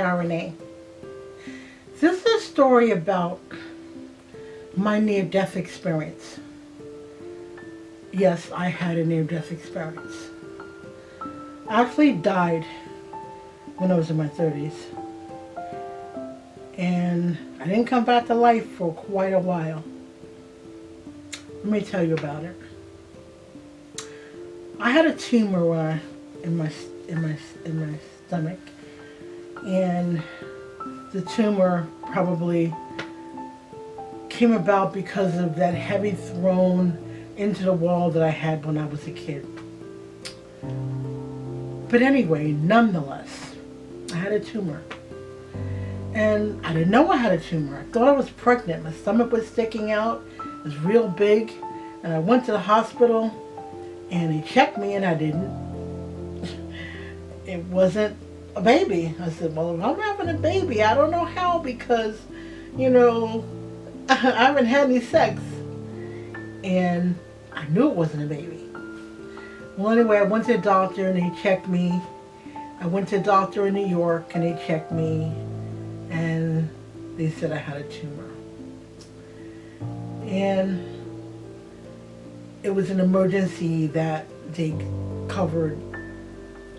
Sharonay. This is a story about my near-death experience. Yes, I had a near-death experience. I actually died when I was in my 30s. And I didn't come back to life for quite a while. Let me tell you about it. I had a tumor in my stomach, and the tumor probably came about because of that heavy thrown into the wall that I had when I was a kid. But anyway, nonetheless, I had a tumor. And I didn't know I had a tumor. I thought I was pregnant. My stomach was sticking out. It was real big. And I went to the hospital and they checked me and I didn't. It wasn't a baby. I said, well, if I'm having a baby, I don't know how because, I haven't had any sex. And I knew it wasn't a baby. Well, anyway, I went to the doctor and he checked me. I went to the doctor in New York and they checked me. And they said I had a tumor. And it was an emergency that they covered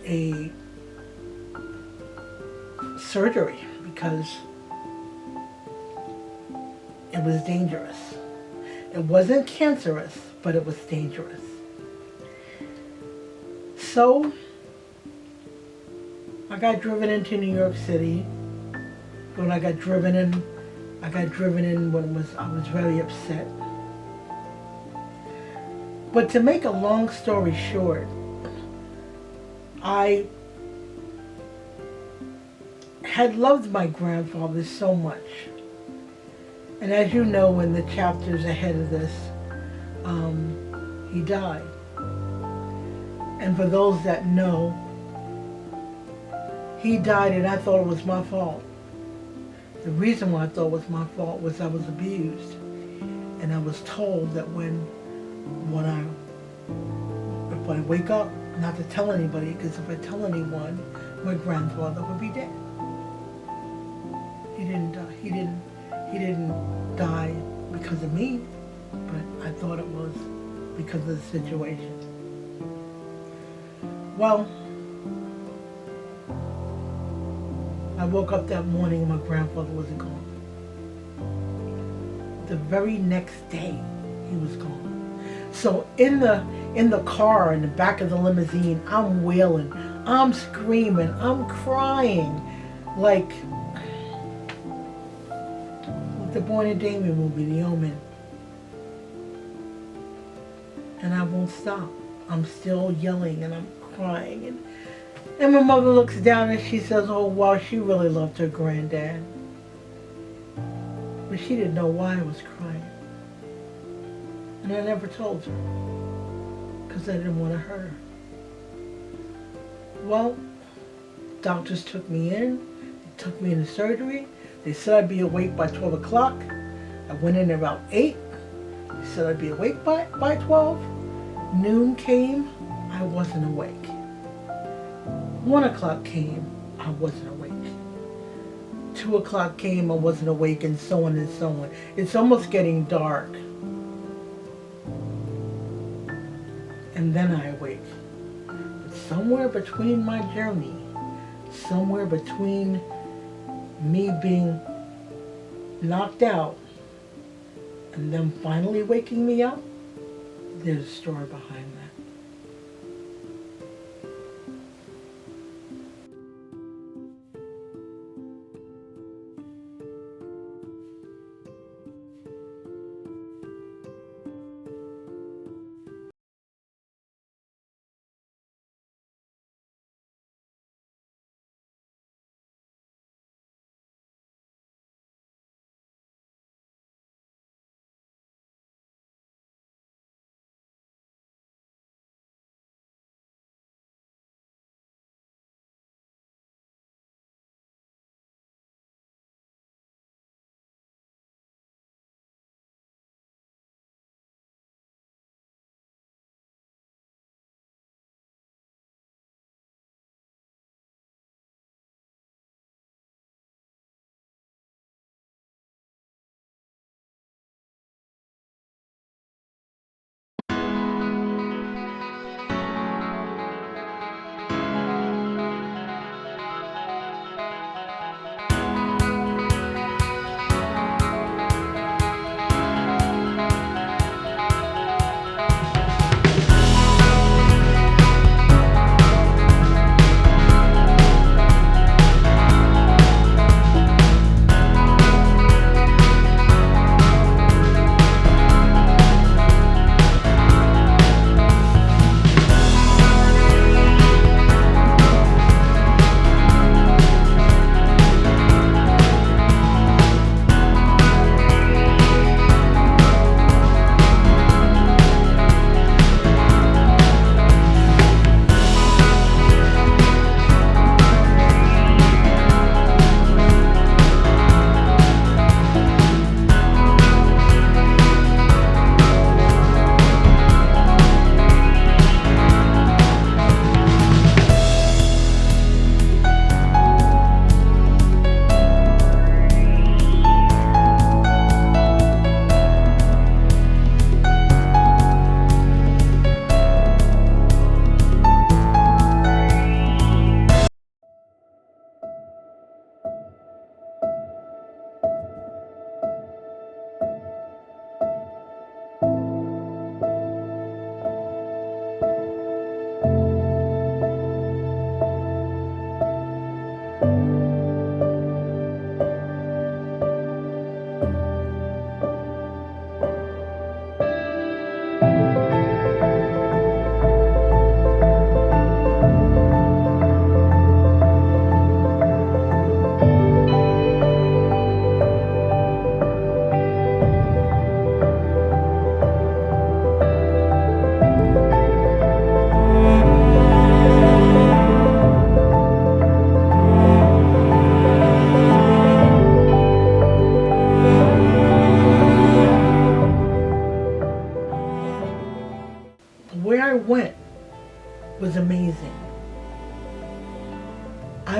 a surgery because it was dangerous. It wasn't cancerous, but it was dangerous. So I got driven into New York City. When I got driven in when I was very upset. But to make a long story short, I had loved my grandfather so much. And as you know in the chapters ahead of this, he died. And for those that know, he died and I thought it was my fault. The reason why I thought it was my fault was I was abused. And I was told that if I wake up, not to tell anybody, because if I tell anyone, my grandfather would be dead. He didn't die. He didn't die because of me, but I thought it was because of the situation. Well, I woke up that morning and my grandfather wasn't gone. The very next day, he was gone. So in the car, in the back of the limousine, I'm wailing, I'm screaming, I'm crying, like the Born and Damien movie, The Omen. And I won't stop. I'm still yelling and I'm crying. And my mother looks down and she says, oh, wow, she really loved her granddad. But she didn't know why I was crying. And I never told her because I didn't want to hurt her. Well, doctors took me in. They took me into surgery. They said I'd be awake by 12 o'clock. I went in about 8. They said I'd be awake by 12. Noon came. I wasn't awake. 1 o'clock came, I wasn't awake. 2 o'clock came, I wasn't awake, and so on and so on. It's almost getting dark. And then I awake. But somewhere between my journey, somewhere between me being knocked out and them finally waking me up, there's a story behind that.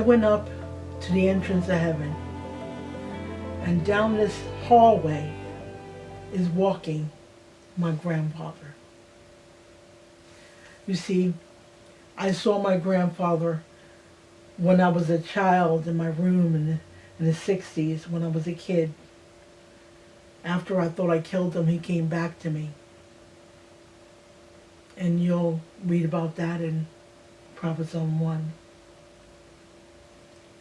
I went up to the entrance of heaven, and down this hallway is walking my grandfather. You see, I saw my grandfather when I was a child in my room in the 60s, when I was a kid. After I thought I killed him, he came back to me. And you'll read about that in Prophet Zone 1.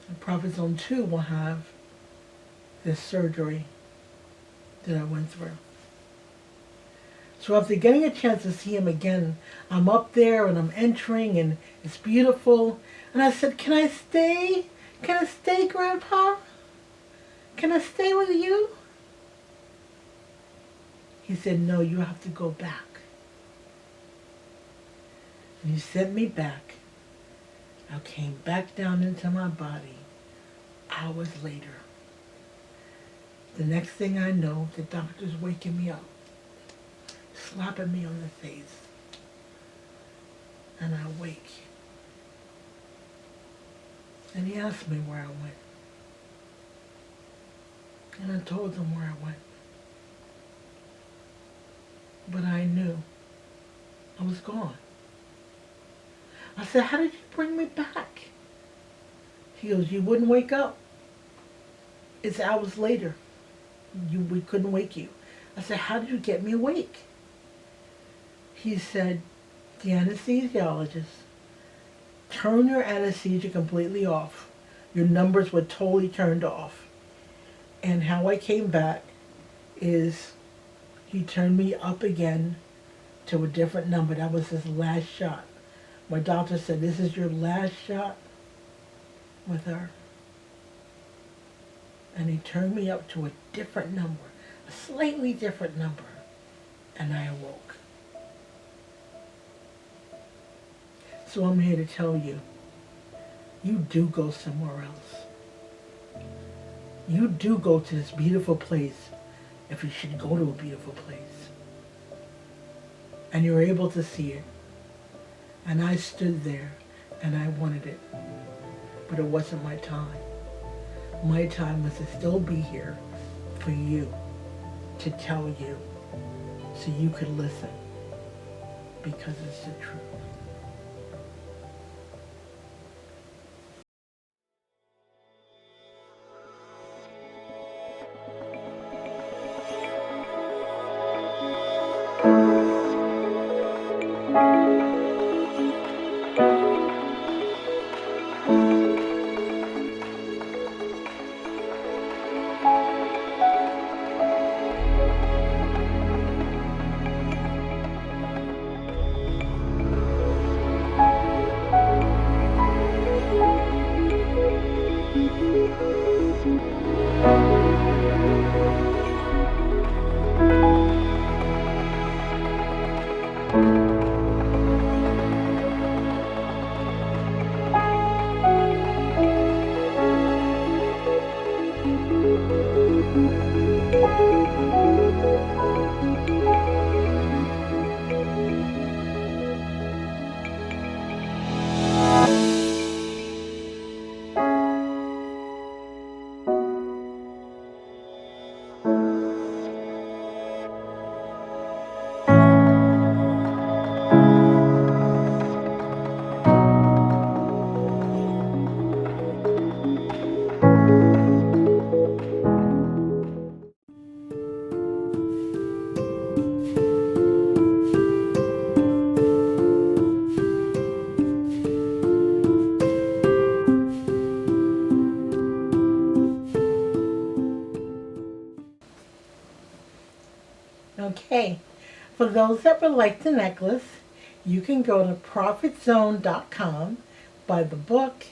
And Prophet Zone 2 will have this surgery that I went through. So after getting a chance to see him again, I'm up there and I'm entering and it's beautiful. And I said, "Can I stay? Can I stay, Grandpa? Can I stay with you?" He said, "No, you have to go back." And he sent me back. I came back down into my body hours later. The next thing I know, the doctor's waking me up, slapping me on the face. And I wake. And he asked me where I went. And I told him where I went. But I knew I was gone. I said, "How did you bring me back?" He goes, "You wouldn't wake up. It's hours later. We couldn't wake you." I said, "How did you get me awake?" He said, "The anesthesiologist turned your anesthesia completely off. Your numbers were totally turned off. And how I came back is he turned me up again to a different number. That was his last shot. My doctor said, this is your last shot with her." And he turned me up to a different number, a slightly different number, and I awoke. So I'm here to tell you, you do go somewhere else. You do go to this beautiful place, if you should go to a beautiful place. And you're able to see it. And I stood there and I wanted it. But it wasn't my time. My time was to still be here for you, to tell you, so you could listen, because it's the truth. Okay, for those that would like the necklace, you can go to prophetzone.com, buy the book,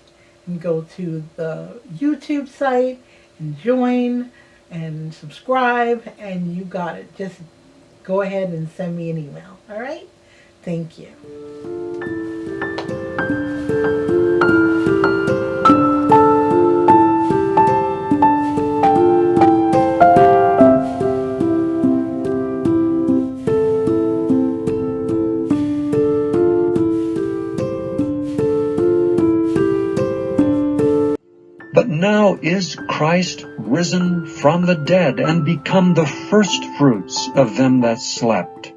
and go to the YouTube site and join and subscribe, and you got it. Just go ahead and send me an email, all right? Thank you. But now is Christ risen from the dead, and become the firstfruits of them that slept.